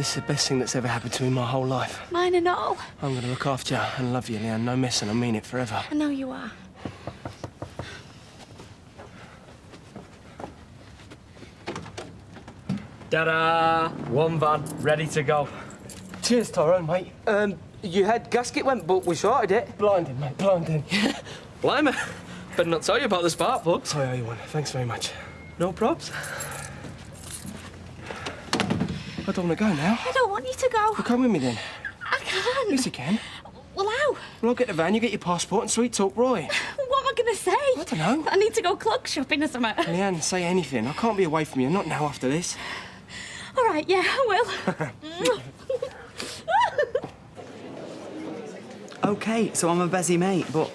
This is the best thing that's ever happened to me in my whole life. Mine and all. I'm going to look after you and love you, Leanne. No missing. I mean it forever. I know you are. Ta-da! One van, ready to go. Cheers, Tyrone, mate. You had gasket went, but we sorted it. Blinding, mate, blinding. Blimey. Better not tell you about the spark plugs. I owe you one. Thanks very much. No probs. I don't want to go now. I don't want you to go. Well, come with me then. I can't. Yes, you can. Well, how? Well, I'll get the van, you get your passport and sweet talk Roy. What am I going to say? I don't know. I need to go clog shopping or something. Leanne, say anything. I can't be away from you. Not now after this. All right, yeah, I will. OK, so I'm a busy mate, but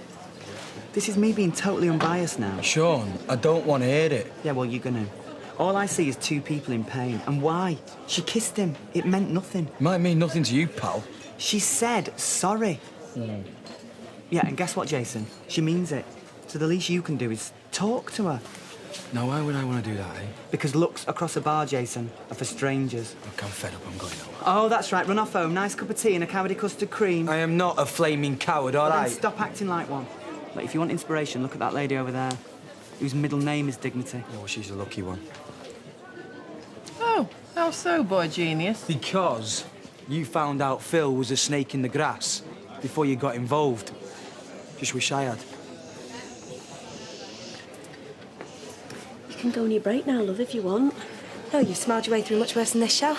this is me being totally unbiased now. Sean, I don't want to hear it. Yeah, well, you're gonna. All I see is two people in pain. And why? She kissed him. It meant nothing. Might mean nothing to you, pal. She said sorry. Yeah, and guess what, Jason? She means it. So the least you can do is talk to her. Now, why would I want to do that, eh? Because looks across a bar, Jason, are for strangers. Look, I'm fed up, I'm going home. Oh, that's right. Run off home. Nice cup of tea and a cowardly custard cream. I am not a flaming coward, all Well, right? then stop acting like one. But if you want inspiration, look at that lady over there, whose middle name is Dignity. Yeah, well, she's a lucky one. Oh, how so, boy genius? Because you found out Phil was a snake in the grass before you got involved. Just wish I had. You can go on your break now, love, if you want. Oh, you've smiled your way through much worse than this show.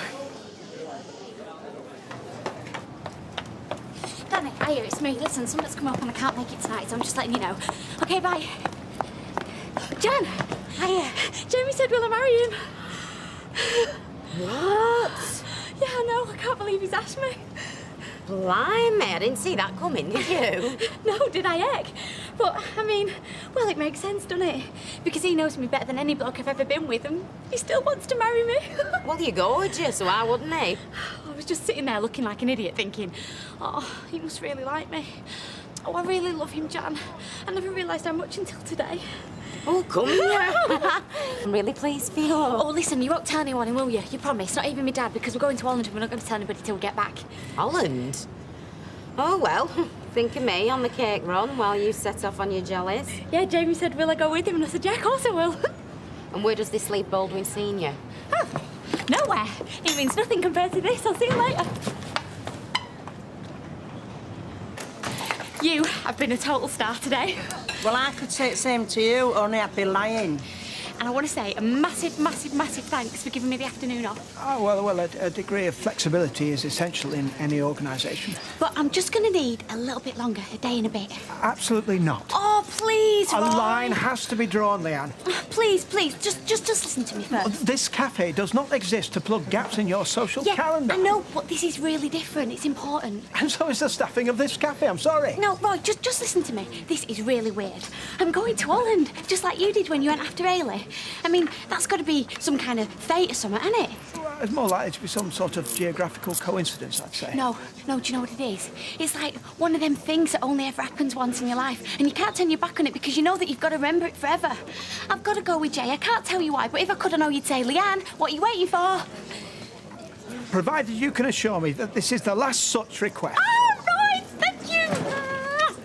Danny, hiya, it's me. Listen, something's come up and I can't make it tonight, so I'm just letting you know. OK, bye. Jan! Hiya. Jamie said will I marry him? What? Yeah, I know. I can't believe he's asked me. Blimey, I didn't see that coming, did you? No, did I, heck? But, I mean, well, it makes sense, doesn't it? Because he knows me better than any bloke I've ever been with, and he still wants to marry me. Well, you're gorgeous, so why wouldn't he? I was just sitting there looking like an idiot thinking, oh, he must really like me. Oh, I really love him, Jan. I never realised how much until today. Oh, come here. I'm really pleased for you. Oh, listen, you won't tell anyone, will you? You promise? Not even my dad, because we're going to Holland and we're not going to tell anybody till we get back. Holland? Oh, well, think of me on the cake run while you set off on your jollies. Yeah, Jamie said, will I go with him? And I said, yeah, of course I will. And where does this leave Baldwin Senior? Oh, nowhere. It means nothing compared to this. I'll see you later. You have been a total star today. Well, I could say the same to you, only I'd be lying. And I want to say a massive, massive, massive thanks for giving me the afternoon off. Oh, well, a degree of flexibility is essential in any organisation. But I'm just going to need a little bit longer, a day and a bit. Absolutely not. Oh, please, A Roy. line has to be drawn, Leanne. Please, please, just listen to me first. This cafe does not exist to plug gaps in your social calendar. I know, but this is really different. It's important. And so is the staffing of this cafe, I'm sorry. No, Roy, just listen to me. This is really weird. I'm going to Holland, just like you did when you went after Ailey. I mean, that's got to be some kind of fate or something, isn't it? Well, it's more likely to be some sort of geographical coincidence, I'd say. No, do you know what it is? It's like one of them things that only ever happens once in your life, and you can't turn your back on it because you know that you've got to remember it forever. I've got to go with Jay. I can't tell you why, but if I could, I know you'd say, Leanne, what are you waiting for? Provided you can assure me that this is the last such request. Oh, right, thank you.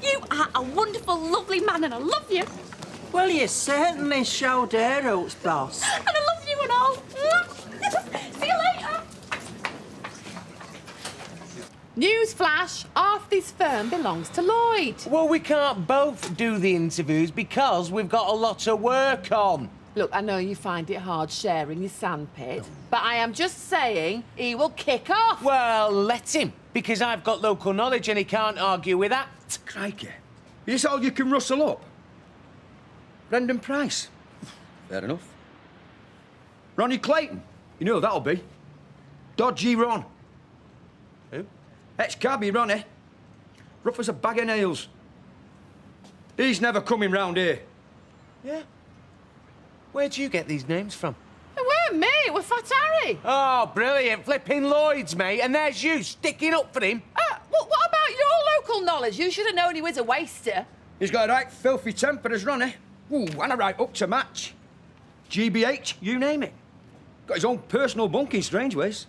You are a wonderful, lovely man, and I love you. Well, you certainly showed her roots, boss. And I love you and all. See you later. Newsflash, half this firm belongs to Lloyd. Well, we can't both do the interviews because we've got a lot of work on. Look, I know you find it hard sharing your sandpit, but I am just saying he will kick off. Well, let him, because I've got local knowledge and he can't argue with that. Crikey. Is this all you can rustle up? Brendan Price. Fair enough. Ronnie Clayton. You know who that'll be. Dodgy Ron. Who? Ex-cabby Ronnie. Rough as a bag of nails. He's never coming round here. Yeah? Where'd you get these names from? It weren't me, it was Fat Harry. Oh, brilliant. Flipping Lloyd's, mate. And there's you sticking up for him. What about your local knowledge? You should have known he was a waster. He's got a right filthy temper as Ronnie. Ooh, and a right up to match. GBH, you name it. Got his own personal bunk in strange ways.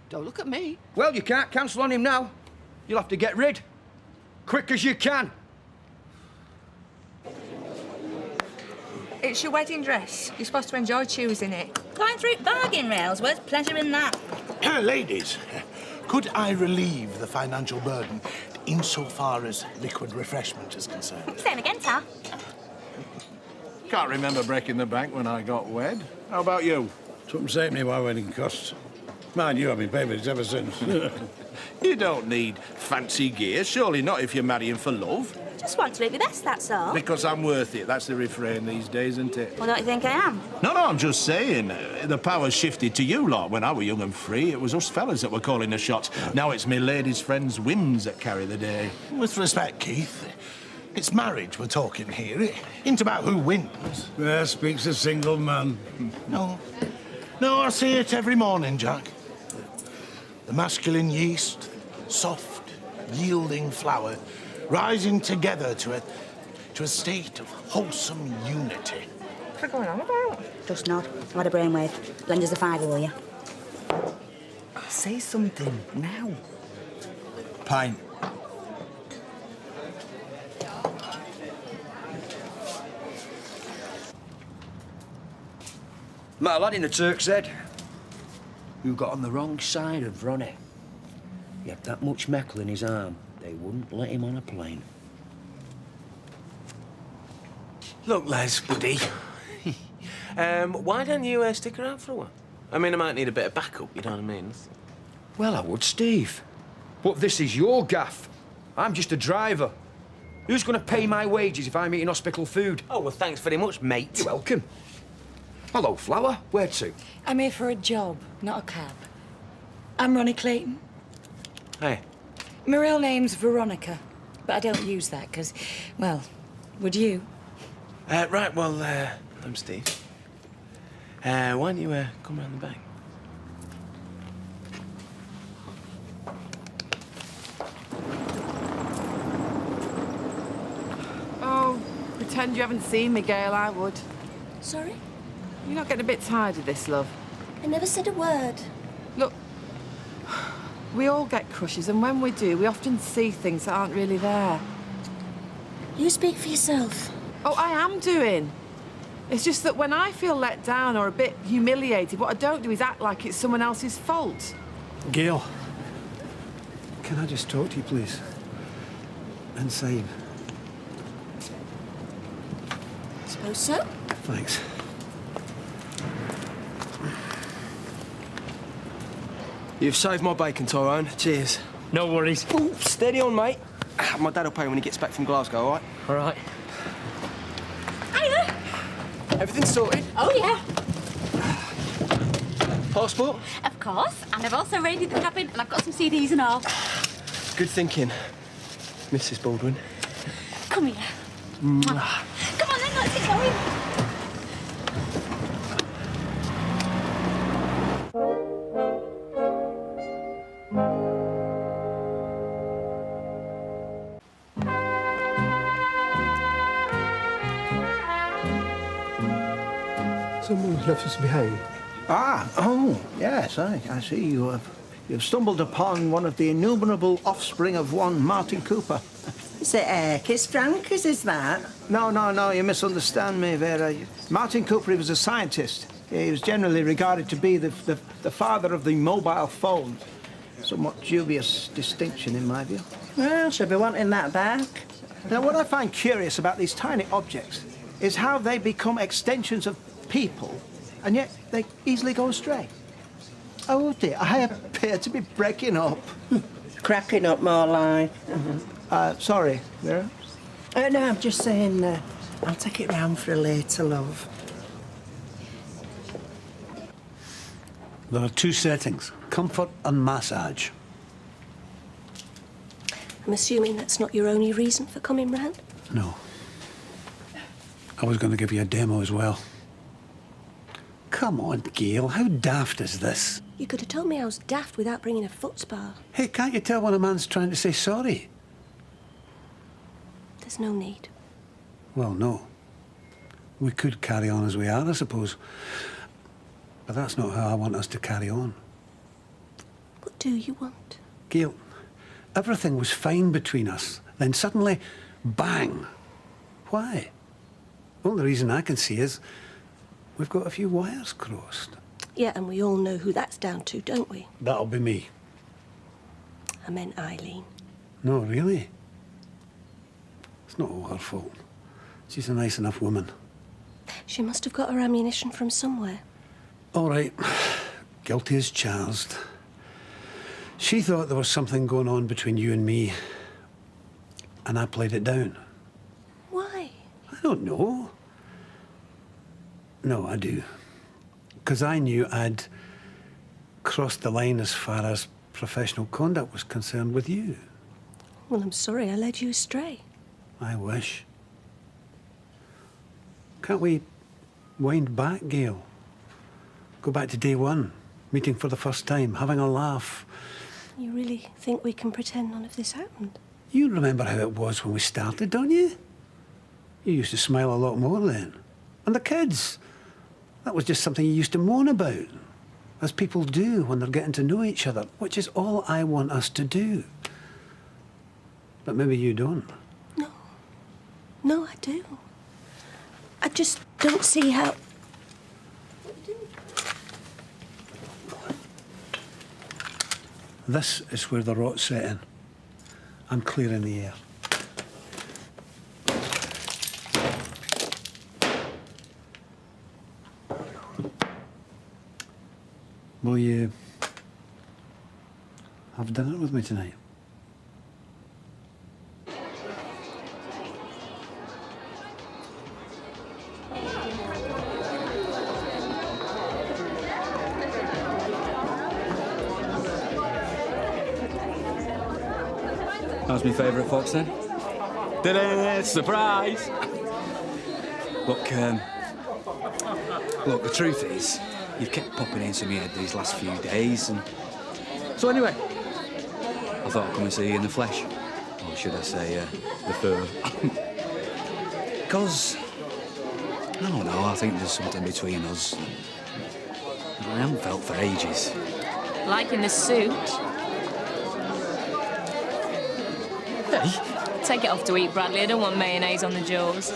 Don't look at me. Well, you can't cancel on him now. You'll have to get rid. Quick as you can. It's your wedding dress. You're supposed to enjoy choosing it. Going through bargain rails, where's pleasure in that? Ladies, could I relieve the financial burden insofar as liquid refreshment is concerned? Same again, sir. Can't remember breaking the bank when I got wed. How about you? Something saved me my wedding costs. Mind you, I've been paying for it ever since. You don't need fancy gear, surely not if you're marrying for love. Just want to look your best, that's all. Because I'm worth it, that's the refrain these days, isn't it? Well, don't you think I am? No, I'm just saying. The power shifted to you lot. When I were young and free, it was us fellas that were calling the shots. Now it's me ladies' friends' whims that carry the day. With respect, Keith, it's marriage we're talking here. It ain't about who wins. There speaks a single man. No, I see it every morning, Jack. The masculine yeast, soft, yielding flower, rising together to a state of wholesome unity. What's it going on about? Just nod. I've had a brainwave. Lend us a fiver, will you? Say something now. Pint. Met a lad in the Turk's Head who got on the wrong side of Ronnie. He had that much metal in his arm, they wouldn't let him on a plane. Look, Les, buddy. Why don't you stick around for a while? I mean, I might need a bit of backup, you know what I mean? Well, I would, Steve. But this is your gaff. I'm just a driver. Who's going to pay my wages if I'm eating hospital food? Oh, well, thanks very much, mate. You're welcome. Hello, Flower. Where to? I'm here for a job, not a cab. I'm Ronnie Clayton. Hey. My real name's Veronica, but I don't use that because, well, would you? Right, well, I'm Steve. Why don't you come round the back? Oh, pretend you haven't seen me, Gail, I would. Sorry? You're not getting a bit tired of this, love? I never said a word. Look, we all get crushes, and when we do, we often see things that aren't really there. You speak for yourself. Oh, I am doing. It's just that when I feel let down or a bit humiliated, what I don't do is act like it's someone else's fault. Gail, can I just talk to you, please? Inside. I suppose so. Thanks. You've saved my bacon, Tyrone. Cheers. No worries. Ooh, steady on, mate. My dad'll pay when he gets back from Glasgow, all right? All right. Hiya! Everything's sorted? Oh, yeah. Passport? Of course. And I've also raided the cabin and I've got some CDs and all. Good thinking, Mrs. Baldwin. Come here. Mwah. Come on then, let's get going. Someone's left us behind. Yes, I see you've stumbled upon one of the innumerable offspring of one Martin Cooper. Is it Erkis Frankers, is that? No, you misunderstand me, Vera. Martin Cooper, he was a scientist. He was generally regarded to be the father of the mobile phone. Somewhat dubious distinction, in my view. Well, she'll be wanting that back. Now, what I find curious about these tiny objects is how they become extensions of people, and yet they easily go astray. Oh, dear, I appear to be breaking up. Cracking up, more like. Sorry, Vera? No, I'm just saying, I'll take it round for a later, love. There are two settings, comfort and massage. I'm assuming that's not your only reason for coming round? No. I was going to give you a demo as well. Come on, Gail, how daft is this? You could have told me I was daft without bringing a foot spa. Hey, can't you tell when a man's trying to say sorry? There's no need. Well, no. We could carry on as we are, I suppose. But that's not how I want us to carry on. do you want? Gail, everything was fine between us. Then suddenly, bang. Why? Well, the reason I can see is we've got a few wires crossed. Yeah, and we all know who that's down to, don't we? That'll be me. I meant Eileen. No, really? It's not all her fault. She's a nice enough woman. She must have got her ammunition from somewhere. All right. Guilty as charged. She thought there was something going on between you and me, and I played it down. Why? I don't know. No, I do. Because I knew I'd crossed the line as far as professional conduct was concerned with you. Well, I'm sorry I led you astray. I wish. Can't we wind back, Gail? Go back to day one, meeting for the first time, having a laugh. You really think we can pretend none of this happened? You remember how it was when we started, don't you? You used to smile a lot more then. And the kids. That was just something you used to moan about, as people do when they're getting to know each other, which is all I want us to do. But maybe you don't. No, I do. I just don't see how... This is where the rot's set in. I'm clearing the air. Will you have dinner with me tonight? How's my favourite fox then? Ta-da! Surprise! Look, the truth is, you've kept popping into my head these last few days, and... So anyway, I thought I'd come and see you in the flesh. Or should I say, the fur. Because, I don't know, I think there's something between us that I haven't felt for ages. Like in the suit. Hey? Take it off to eat, Bradley. I don't want mayonnaise on the jaws.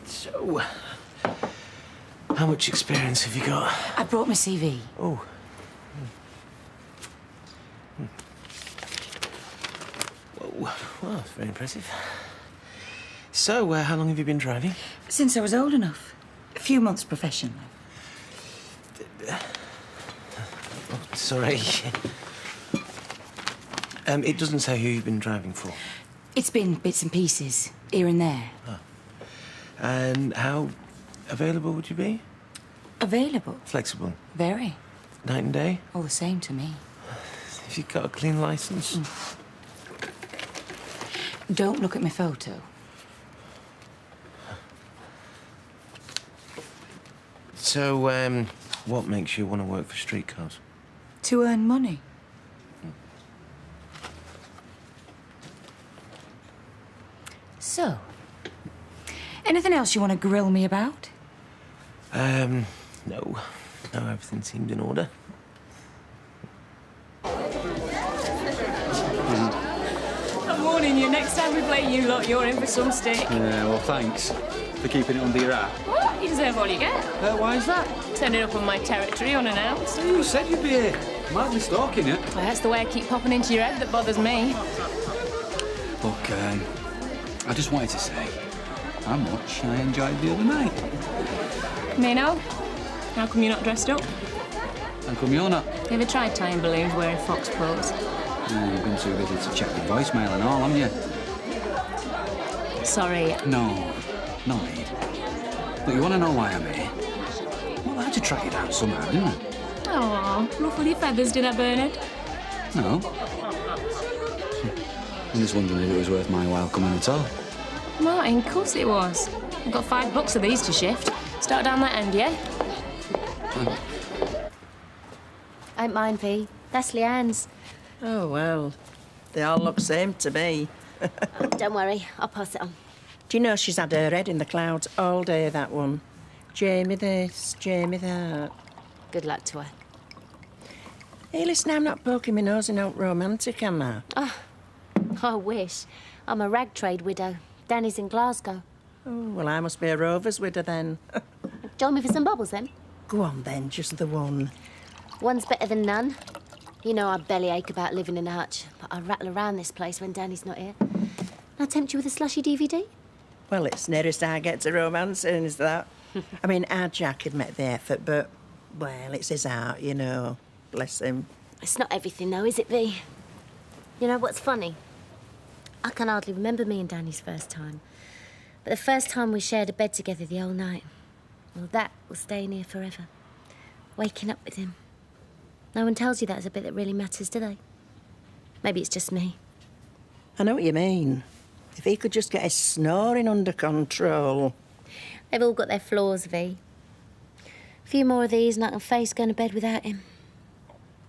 So, how much experience have you got? I brought my CV. Oh. Whoa. Well, that's very impressive. So, how long have you been driving? Since I was old enough. A few months professionally. Oh, sorry. It doesn't say who you've been driving for. It's been bits and pieces, here and there. Oh. And how available would you be? Available? Flexible. Very. Night and day? All the same to me. Have you got a clean licence? Don't look at my photo. So, what makes you want to work for streetcars? To earn money. So, anything else you want to grill me about? No. No, everything seemed in order. I'm warning you, next time we play you lot, you're in for some stick. Yeah, well, thanks for keeping it under your hat. What? You deserve all you get. Why is that? Turning up on my territory unannounced. So you said you'd be here. Might be stalking you. Well, that's the way I keep popping into your head that bothers me. Look, I just wanted to say how much I enjoyed the other night. Mino, how come you're not dressed up? How come you're not? You ever tried tying balloons wearing fox clothes? No, you've been too busy to check your voicemail and all, haven't you? Sorry. No need. But you want to know why I'm here? Well, I had to track you down somehow, didn't I? Aw, ruffle your feathers, did I, Bernard? No. I'm just wondering if it was worth my while coming at all. Martin, of course it was. I've got $5 of these to shift. Start down that end, yeah? Ain't mine, P. That's Leanne's. Oh, well, they all look same to me. Oh, don't worry, I'll pass it on. Do you know she's had her head in the clouds all day, that one? Jamie this, Jamie that. Good luck to her. Hey, listen, I'm not poking my nose in out romantic, am I? Oh, I wish. I'm a rag trade widow. Danny's in Glasgow. Oh, well, I must be a rover's widow then. Join me for some bubbles, then? Go on, then, just the one. One's better than none. You know I bellyache about living in a hutch, but I rattle around this place when Danny's not here. I'll tempt you with a slushy DVD? Well, it's nearest I get to romancing, is that? I mean, our Jack had made the effort, but, well, it's his art, you know. Bless him. It's not everything, though, is it, Bea? You know what's funny? I can hardly remember me and Danny's first time. But the first time we shared a bed together the whole night, well, that was staying here forever. Waking up with him. No one tells you that's a bit that really matters, do they? Maybe it's just me. I know what you mean. If he could just get his snoring under control. They've all got their flaws, V. A few more of these and I can face going to bed without him.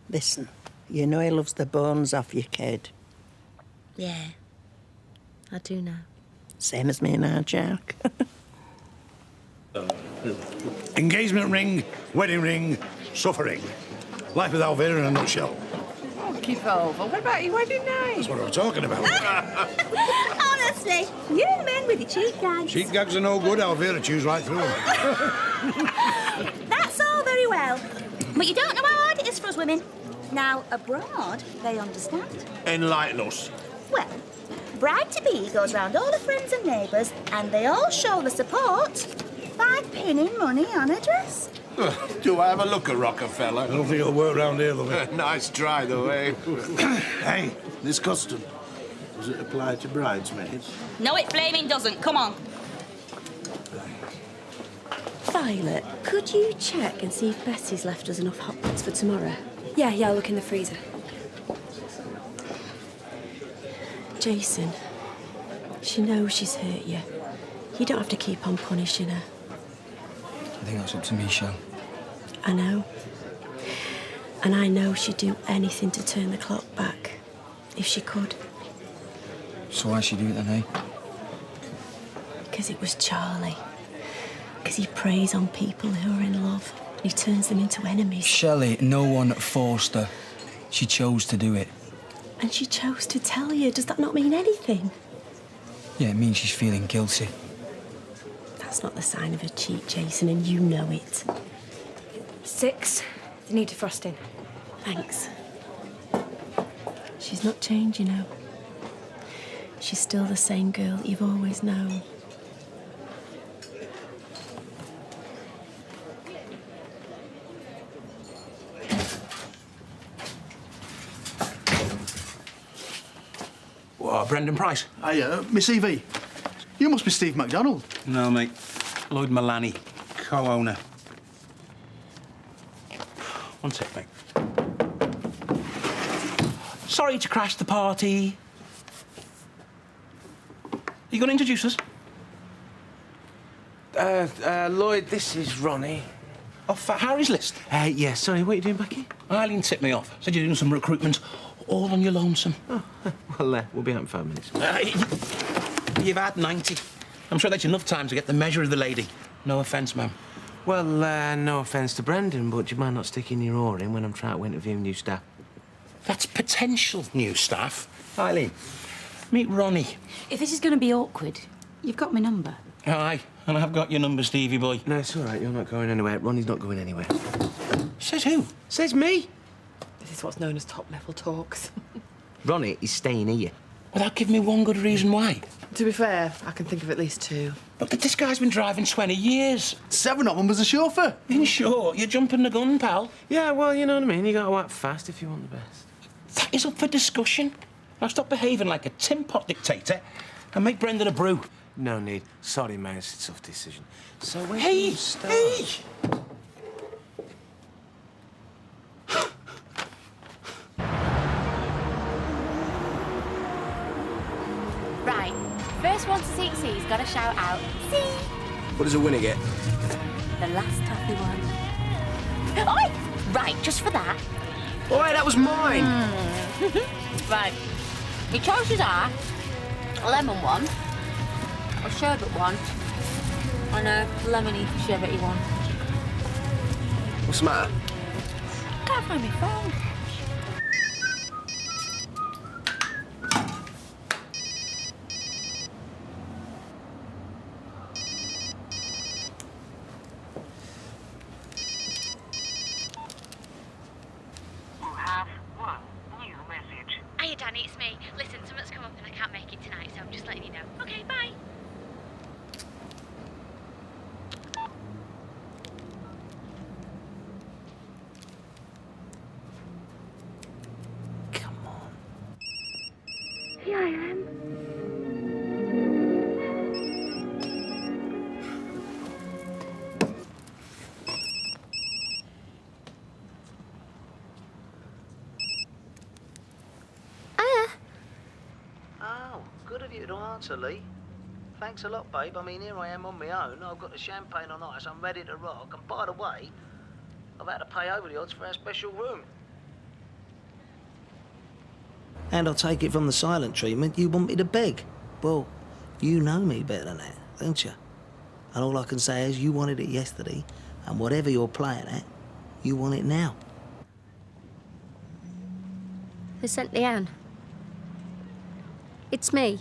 Listen, you know he loves the bones off your kid. Yeah, I do know. Same as me and our Jack. Engagement ring, wedding ring, suffering. Life with Alvera in a nutshell. Oh, keep over. What about your wedding night? That's what I'm talking about. Honestly, you men with your cheap gags. Cheap gags are no good. Alvera chews right through them. That's all very well. But you don't know how hard it is for us women. Now, abroad, they understand. Enlighten us. Well, bride-to-be goes round all her friends and neighbours, and they all show the support by pinning money on her dress. Do I have a look at Rockefeller? I don't think it'll work round here, love. Nice try, though, eh? Hey, this custom, does it apply to bridesmaids? No, it flaming doesn't. Come on. Violet, could you check and see if Bessie's left us enough hot pots for tomorrow? Yeah, I'll look in the freezer. Jason, she knows she's hurt you. You don't have to keep on punishing her. I think that's up to me, Shell. I know. And I know she'd do anything to turn the clock back, if she could. So why'd she do it then, eh? Because it was Charlie. Because he preys on people who are in love. He turns them into enemies. Shelley, no one forced her. She chose to do it. And she chose to tell you. Does that not mean anything? Yeah, it means she's feeling guilty. That's not the sign of a cheat, Jason, and you know it. 6. They need defrosting. Thanks. She's not changed, you know. She's still the same girl that you've always known. Brendan Price. Hey, Miss Evie. You must be Steve MacDonald. No, mate. Lloyd Mullaney, co-owner. One sec, mate. Sorry to crash the party. You going to introduce us? Lloyd, this is Ronnie. Off Harry's list? Yeah, sorry, what are you doing back here? Eileen tipped me off. Said you're doing some recruitment all on your lonesome. Oh, well, we'll be out in 5 minutes. You've had 90. I'm sure that's enough time to get the measure of the lady. No offence, ma'am. Well, no offence to Brendan, but do you mind not sticking your oar in when I'm trying to interview new staff? That's potential new staff. Eileen, meet Ronnie. If this is going to be awkward, you've got my number. Aye, and I've got your number, Stevie boy. No, it's all right. You're not going anywhere. Ronnie's not going anywhere. Says who? Says me. This is what's known as top-level talks. Ronnie is staying here. Without giving me one good reason why. To be fair, I can think of at least 2. But this guy's been driving 20 years. 7 of them was a chauffeur. In short, you're jumping the gun, pal. Yeah, well, you know what I mean. You got to act fast if you want the best. That is up for discussion. Now stop behaving like a tin pot dictator and make Brendan a brew. No need. Sorry, man. It's a tough decision. So when Hey! you start... Hey! Right, first one to see C's got to shout out, C. What does a winner get? The last toffee one. Oi! Right, just for that. Oi, that was mine! Right, your choices are a lemon one, A sherbet one. And a lemony sherbety one. What's the matter? Can't find my phone. Hiya, Danny, it's me. Listen, something's come up and I can't make it tonight, so I'm just letting you know. Okay, bye. Here I am. Oh, good of you to answer, Lee. Thanks a lot, babe. I mean, here I am on my own. I've got the champagne on ice. I'm ready to rock. And by the way, I've had to pay over the odds for our special room. And I'll take it from the silent treatment, you want me to beg. Well, you know me better than that, don't you? And all I can say is you wanted it yesterday, and whatever you're playing at, you want it now. Who sent Leanne? It's me.